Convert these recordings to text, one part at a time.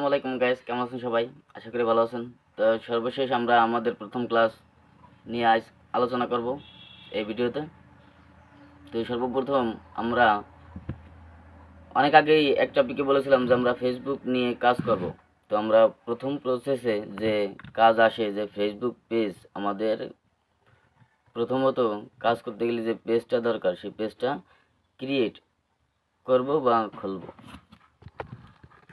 আসসালামু আলাইকুম গাইস, কেমন আছেন সবাই? আশা করি ভালো আছেন। তো সর্বশেষ আমরা আমাদের প্রথম ক্লাস নিয়ে আজ আলোচনা করব এই ভিডিওতে। তো সর্বপ্রথম আমরা অনেক আগেই এক টপিকে বলেছিলাম যে আমরা ফেসবুক নিয়ে কাজ করব। তো আমরা প্রথম প্রসেসে যে কাজ আসে যে ফেসবুক পেজ, আমাদের প্রথমত কাজ করতে গেলে যে পেজটা দরকার সেই পেজটা ক্রিয়েট করব বা খুলব।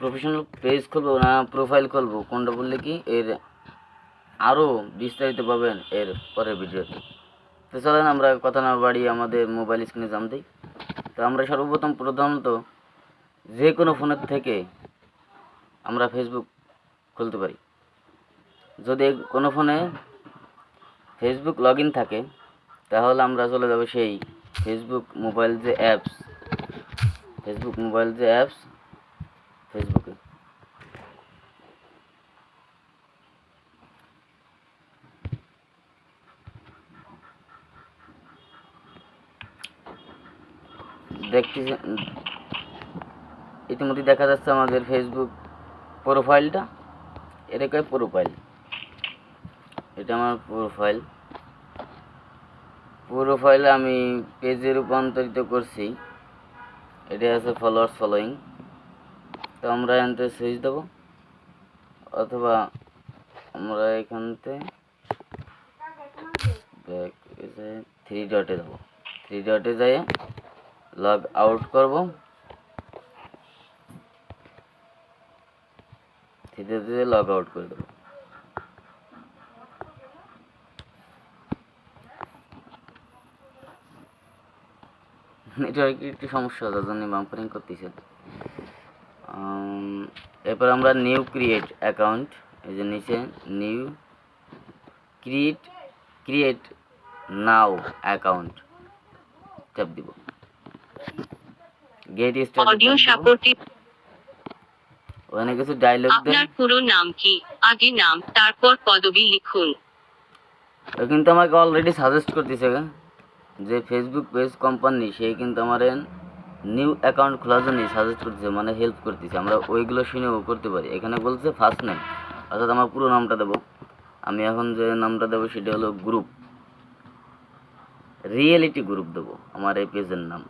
প্রফেশনাল পেজ খুলবো না প্রোফাইল খুলবো, কোনটা বললে কি এর আরও বিস্তারিত পাবেন এর পরের ভিডিওতে। তো চলেন আমরা কথা না বাড়িয়ে আমাদের মোবাইল স্ক্রিনে জাম দিই। তো আমরা সর্বপ্রথম প্রধানত যে কোনো ফোনের থেকে আমরা ফেসবুক খুলতে পারি। যদি কোনো ফোনে ফেসবুক লগ ইন থাকে তাহলে আমরা চলে যাব সেই ফেসবুক মোবাইল যে অ্যাপস ফেসবুকে। দেখতেছি ইতিমধ্যে দেখা যাচ্ছে আমাদের ফেসবুক প্রোফাইলটা, এটাকে প্রোফাইল, এটা আমার প্রোফাইলে আমি পেজে রূপান্তরিত করছি। এটা আছে ফলোয়ার্স ফলোয়িং। তো আমরা এখান থেকে সুইচ দেবো, অথবা আমরা এখান থেকে থ্রি ডটে দেবো। থ্রি ডটে যাই লগ আউট করবো। থ্রি ডটে লগ আউট করে দেবো। নেটওয়ার্কের একটু সমস্যা, তার জন্য বাম্পারিং করতেছে। এরপর আমরা নিউ ক্রিয়েট অ্যাকাউন্ট, এই যে নিচে new create now account tap দিব। Get start audio supportive. ওখানে কিছু ডায়লগ দেন। আপনার পুরো নাম কি? আগে নাম, তারপর পদবি লিখুন। কিন্তু আমাকে অলরেডি সাজেস্ট করতেছে যে ফেসবুক পেজ কোম্পানি, সে কিন্তু আমার নিউ অ্যাকাউন্ট খোলার জন্য সাজেস্ট করতেছে, মানে হেল্প করতেছে। আমরা ওইগুলো শুনেও করতে পারি। এখানে বলছে ফার্স্ট নেম, অর্থাৎ আমার পুরো নামটা দেবো। আমি এখন যে নামটা দেবো সেটা হলো গ্রুপ, রিয়েলিটি গ্রুপ দেবো আমার এই পেজের নাম।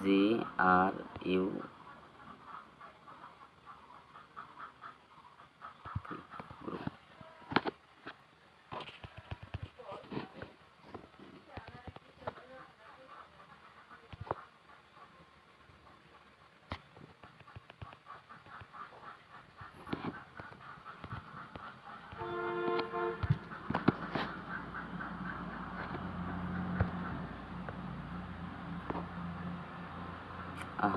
REALETEGRU।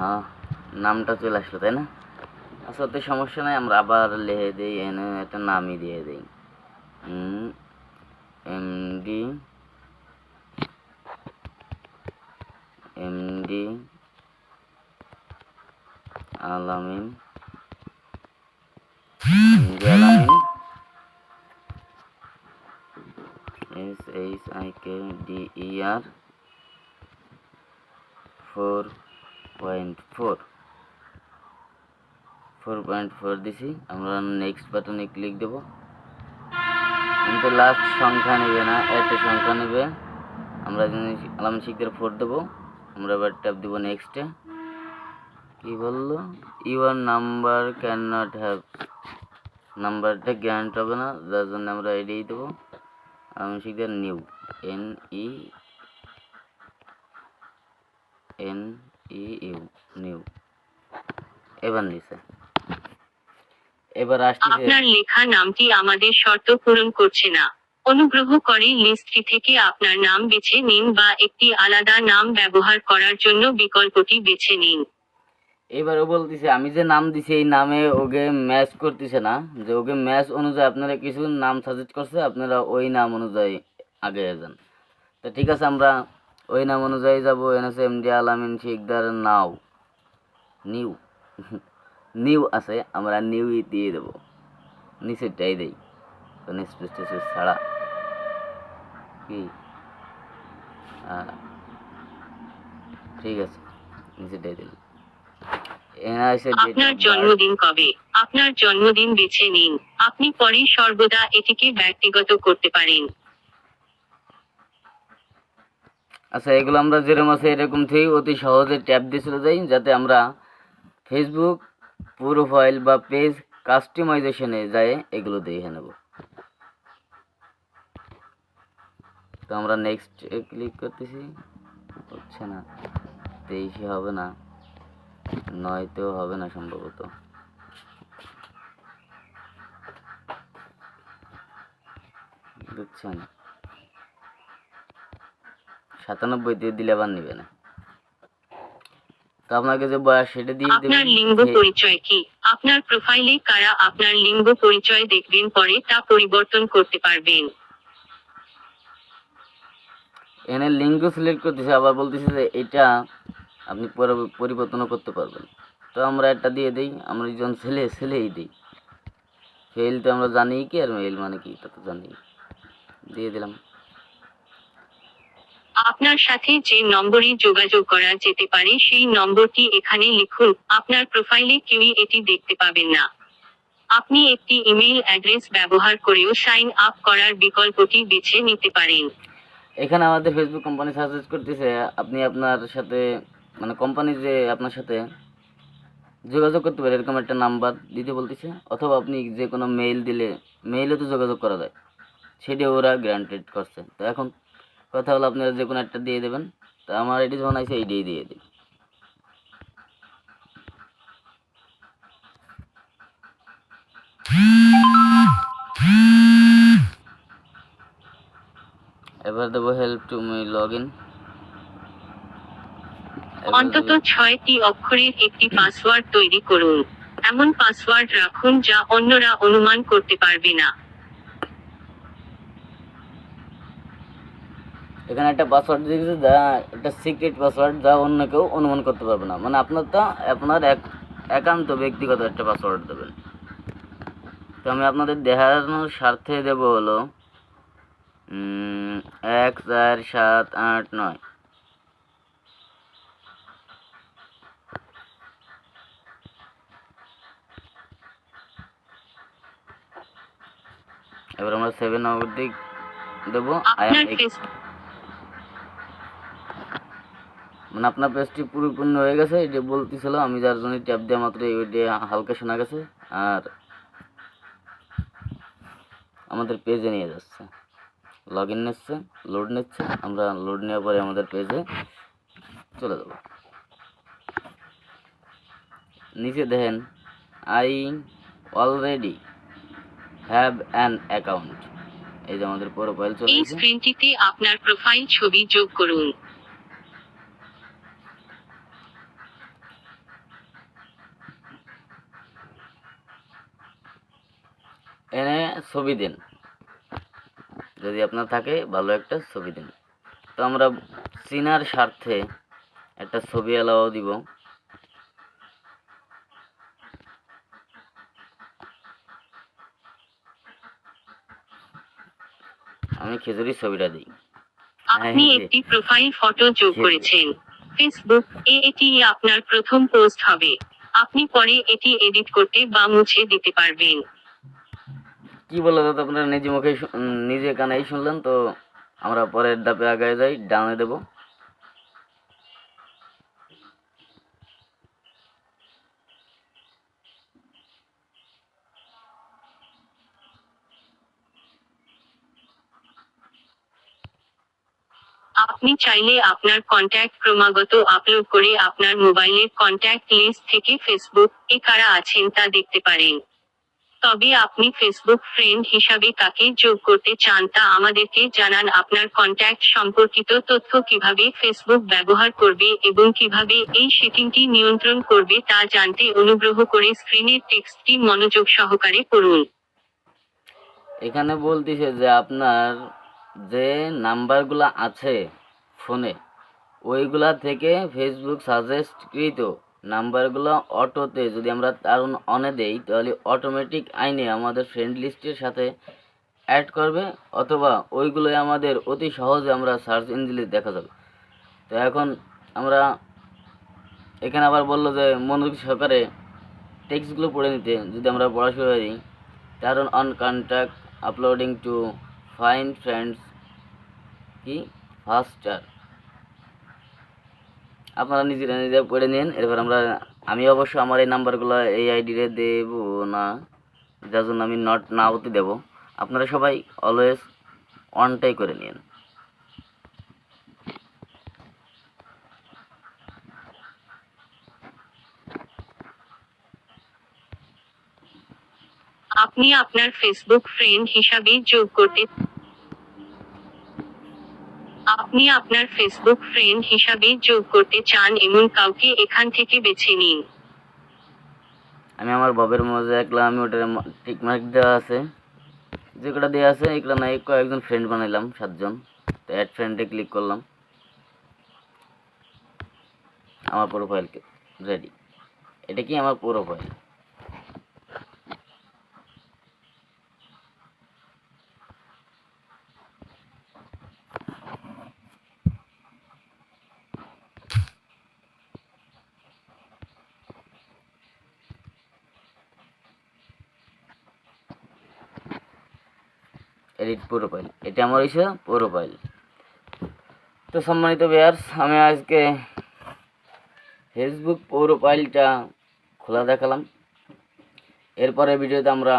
হ্যাঁ, নামটা চলে আসলো, তাই না? আচ্ছা, তো সমস্যা নাই, আমরা আবার লিখে দিই, এনে একটা নামই দিয়ে দিই, এমডি আলামিন, SHIKDER 4.4 দিছি। আমরা নেক্সট বাটনে ক্লিক দেব। কিন্তু লাস্ট সংখ্যা নেবে না, একটা সংখ্যা নেবে। আমরা আলামিন শিকদার 4 দেবো। আমরা এবার ট্যাপ দেবো নেক্সটে। কি বললো? Your number can not have, নাম্বারটা গ্যারান্ট হবে না, যার জন্য আমরা এটাই দেবো। আলামিন শিকদার নিউ, NEU নিউ। এবার নিচে, এবার আসছে আপনার লেখা নামটি আমাদের শর্ত পূরণ করছে না। অনুগ্রহ করে লিস্টটি থেকে আপনার নাম বেছে নিন বা একটি আলাদা নাম ব্যবহার করার জন্য বিকল্পটি বেছে নিন। এবারও বলতেছে আমি যে নাম দিছি এই নামে ওকে ম্যাচ করতেছে না, যে ওকে ম্যাচ অনুযায়ী আপনারা কিছু নাম সাজেস্ট করছে, আপনারা ওই নাম অনুযায়ী আগে যান। তো ঠিক আছে, আমরা ওই নাম অনুযায়ী যাবো। এনেছে এমডি আলামিন শিকদার নাও নিউ নিউ আছে, আমরা নিউই দিয়ে দেবো। নিচেরটাই দেই, কোনো স্পেস টেস্পেস ছাড়া। কি ঠিক আছে, নিচে দিয়ে দিলাম। এখানে আছে ডেট আপনার অফ বার্থ। জন্মদিন কবে? আপনার জন্মদিন বেছে নিন। আপনি পরে সর্বদা এটিকে ব্যক্তিগত করতে পারেন। আচ্ছা, এগুলো আমরা যেরকম আছে এরকম থেকে অতি সহজে ট্যাপ দিয়ে চলে যাই, যাতে আমরা ফেসবুক প্রোফাইল বা পেজ কাস্টমাইজেশনে যায় এগুলো দেখে নেব। তো আমরা নেক্সট ক্লিক করতেছি, হচ্ছে না, 23 হবে না, 9তেও হবে না সম্ভবত। বুঝছেন, 97 দিয়ে দিলে আবার নিবে না। তো আপনাকে যে বয়স সেটা দিয়ে আপনার দেবেন। লিঙ্গ পরিচয় কি? আপনার প্রোফাইলে কারা আপনার লিঙ্গ পরিচয় দেখবেন, পরে তা পরিবর্তন করতে পারবেন। এখানে লিঙ্গ সিলেক্ট করতেছে, আবার বলতেছে যে এটা আপনি পরিবর্তনও করতে পারবেন। তো আমরা একটা দিয়ে দিই, আমরা একজন ছেলেই দিই। ফেল তো আমরা জানি কি, আর মেল মানে কি তা তো জানি, দিয়ে দিলাম। আপনার সাথে যে নম্বরে যোগাযোগ করা যেতে পারে সেই নম্বরটি এখানে লিখুন। আপনার প্রোফাইলে কেউই এটি দেখতে পাবেন না। আপনি একটি ইমেল অ্যাড্রেস ব্যবহার করেও সাইন আপ করার বিকল্পটি বেছে নিতে পারেন। এখানে আমাদের ফেসবুক কোম্পানি সাজেস্ট করতেছে আপনি আপনার সাথে মানে কোম্পানি যে আপনার সাথে যোগাযোগ করতে পারে এরকম একটা নাম্বার দিতে বলতেছে, অথবা আপনি যে কোনো মেইল দিলে মেইলে তো যোগাযোগ করা যায়, সেটি ওরা গ্রান্টেড করছে। তো এখন কথা হলো আপনারা যে কোনো একটা দিয়ে দেবেন। তো আমার এটি যখন আছে এইটাই দিয়ে দিই। এবার দেবো help to me log in. অন্তত 6টি অক্ষরের একটি পাসওয়ার্ড তৈরি করুন। এমন পাসওয়ার্ড রাখুন যা অন্যরা অনুমান করতে পারবে না। এখানে একটা পাসওয়ার্ড দিয়েছে, যা একটা সিক্রেট পাসওয়ার্ড, যা অন্য কেউ অনুমান করতে পারবে না, মানে আপনার একান্ত ব্যক্তিগত একটা পাসওয়ার্ড দেবেন। তো আমি আপনাদের দেখানোর স্বার্থে দেবো হলো 14789। এবার আমরা 7 অবধি দেবো। আপনার ফেসবুক মানে আপনার পেজটি পরিপূর্ণ হয়ে গেছে, এটা বলতেছিল, আমি যার জন্য ট্যাপ দেওয়া মাত্র ওইটা হালকা শোনা গেছে, আর আমাদের পেজে নিয়ে যাচ্ছে, লগ ইন নিচ্ছে, লোড নিচ্ছে। আমরা লোড নেওয়ার পরে আমাদের পেজে চলে যাব। নিচে দেখেন I already have an account, এই যে আমাদের প্রোফাইল চলে এই এসেছে। স্ক্রিনটিতে আপনার প্রোফাইল ছবি যোগ করুন। এনে ছবি দিন, যদি আপনার থাকে ভালো একটা ছবি দিন। তো আমরা চিনার স্বার্থে একটা ছবি এলাও দিব। আমি খেজুরির ছবিটা দিই। আপনি এই যে, একটি প্রোফাইল ফটো যোগ করেছেন। ফেসবুক এটি আপনার প্রথম পোস্ট হবে। আপনি পরে এটি এডিট করতে বা মুছে দিতে পারবেন। কি বলে দাদা, আপনারা নিজে মুখে নিজে কানেই শুনলেন। তো আমরা পরের ধাপে আগায় যাই, ডানে দেব। আপনি চাইলে আপনার কন্ট্যাক্ট ক্রমাগত আপলোড করে আপনার মোবাইলের কন্ট্যাক্ট লিস্ট থেকে ফেসবুক এ কারা আছেন তা দেখতে পারেন। তবে আপনি ফেসবুক ফ্রেন্ড হিসাবে কাকে যোগ করতে চান তা আমাদেরকে জানান। আপনার কন্ট্যাক্ট সম্পর্কিত তথ্য কিভাবে ফেসবুক ব্যবহার করবে এবং কিভাবে এই সেটিংটি নিয়ন্ত্রণ করবে তা জানতে অনুগ্রহ করে স্ক্রিনের টেক্সটটি মনোযোগ সহকারে পড়ুন। এখানে বলতেছে যে আপনার যে নাম্বারগুলো আছে ফোনে, ওইগুলা থেকে ফেসবুক সাজেস্টকৃত নাম্বারগুলো অটোতে যদি আমরা তার অনে দেই, তাহলে অটোমেটিক আইনে আমাদের ফ্রেন্ড লিস্টের সাথে অ্যাড করবে, অথবা ওইগুলোই আমাদের অতি সহজে আমরা সার্চ ইঞ্জিনে দেখা যাবে। তো এখন আমরা এখানে আবার বললো যে মনোযোগ সহকারে টেক্সটগুলো পড়ে নিতে। যদি আমরা পড়া শুরু করি, turn on contact uploading to find friends কি ফাস্টার। আপনারা নিজেরা নিজেরা পড়ে নিন। এরপর আমি অবশ্য আমার এই নাম্বারগুলো এই আইডিতে দেব না, যার জন্য আমি নট নাওতে দেব। আপনারা সবাই অলওয়েজ অনটাই করে নিন। আপনি আপনার ফেসবুক ফ্রেন্ড হিসাবে যোগ করতে আপনি আপনার ফেসবুক ফ্রেন্ড হিসাবে যোগ করতে চান এমন কাউকে এখান থেকে বেছে নিন। আমি আমার ববের মধ্যে দেখলাম, আমি ওটার টিক মার্ক দেওয়া আছে, যে কটা দেওয়া আছে এগুলো নাই, কয়েকজন ফ্রেন্ড বানাইলাম 7 জন। তো অ্যাড ফ্রেন্ডে ক্লিক করলাম, আমার প্রোফাইল রেডি। এটা কি আমার প্রোফাইল। এডিট প্রোফাইল, এটা আমার হয়েছে প্রোফাইল। তো সম্মানিত ভিউয়ার্স, আমি আজকে ফেসবুক প্রোফাইলটা খোলা দেখালাম। এরপরে ভিডিওতে আমরা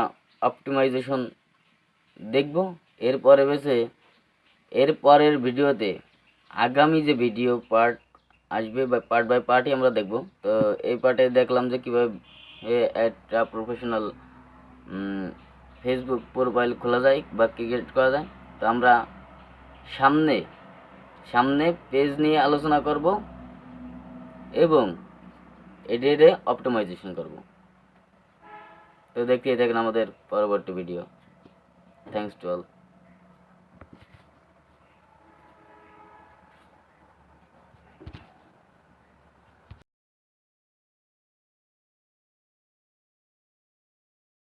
অপটিমাইজেশন দেখব। এরপরের ভিডিওতে আগামী যে ভিডিও পার্ট আসবে বা পার্ট বাই পার্টই আমরা দেখব। তো এই পার্টে দেখলাম যে কীভাবে একটা প্রফেশনাল ফেসবুক প্রোফাইল খোলা যায় বা ক্রিয়েট করা যায়। তো আমরা সামনে পেজ নিয়ে আলোচনা করব এবং এডিটে অপটিমাইজেশন করব। তো দেখতেই থাকেন আমাদের পরবর্তী ভিডিও। Thanks to all.